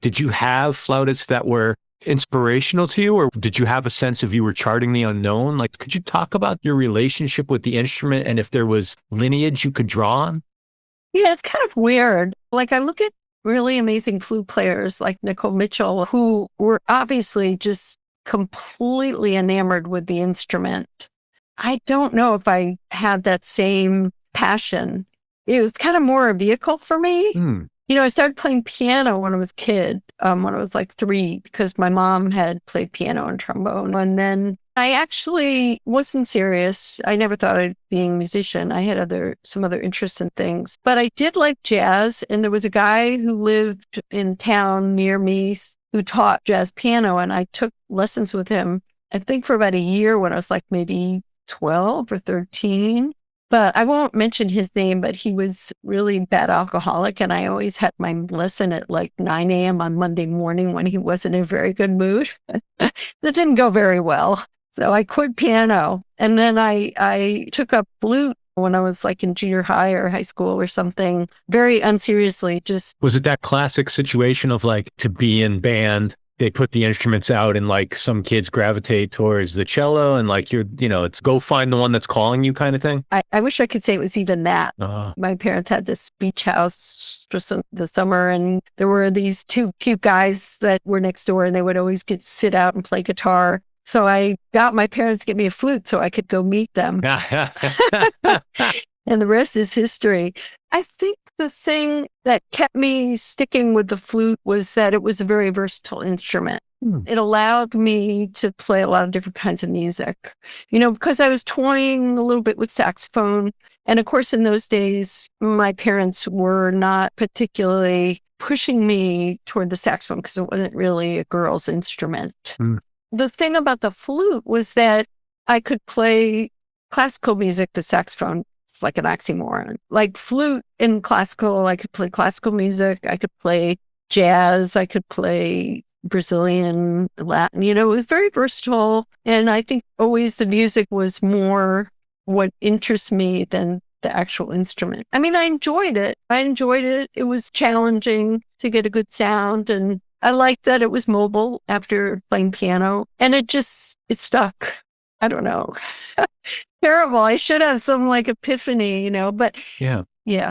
Did you have flautists that were inspirational to you, or did you have a sense of you were charting the unknown? Like, could you talk about your relationship with the instrument and if there was lineage you could draw on? Yeah, it's kind of weird. Like I look at really amazing flute players like Nicole Mitchell, who were obviously just completely enamored with the instrument. I don't know if I had that same passion. It was kind of more a vehicle for me. Hmm. I started playing piano when I was a kid, when I was like 3, because my mom had played piano and trombone. And then I actually wasn't serious. I never thought I'd be a musician. I had some other interests in things, but I did like jazz. And there was a guy who lived in town near me who taught jazz piano. And I took lessons with him, I think for about a year when I was like maybe 12 or 13. But I won't mention his name, but he was really bad alcoholic. And I always had my lesson at like 9 a.m. on Monday morning when he wasn't in a very good mood. That didn't go very well. So I quit piano. And then I took up flute when I was like in junior high or high school or something, very unseriously. Just Was it that classic situation of like to be in band? They put the instruments out and like some kids gravitate towards the cello and like it's go find the one that's calling you kind of thing. I wish I could say it was even that. Uh, My parents had this beach house for the summer, and there were these 2 cute guys that were next door, and they would always sit out and play guitar. So I got my parents to get me a flute so I could go meet them. And the rest is history. I think the thing that kept me sticking with the flute was that it was a very versatile instrument. It allowed me to play a lot of different kinds of music, because I was toying a little bit with saxophone. And of course, in those days, my parents were not particularly pushing me toward the saxophone because it wasn't really a girl's instrument. The thing about the flute was that I could play classical music to saxophone. It's like an oxymoron. Like flute in classical, I could play classical music. I could play jazz. I could play Brazilian, Latin. It was very versatile. And I think always the music was more what interests me than the actual instrument. I mean, I enjoyed it. It was challenging to get a good sound. And I liked that it was mobile after playing piano. And it stuck. I don't know. Terrible. I should have some like epiphany, but yeah. Yeah.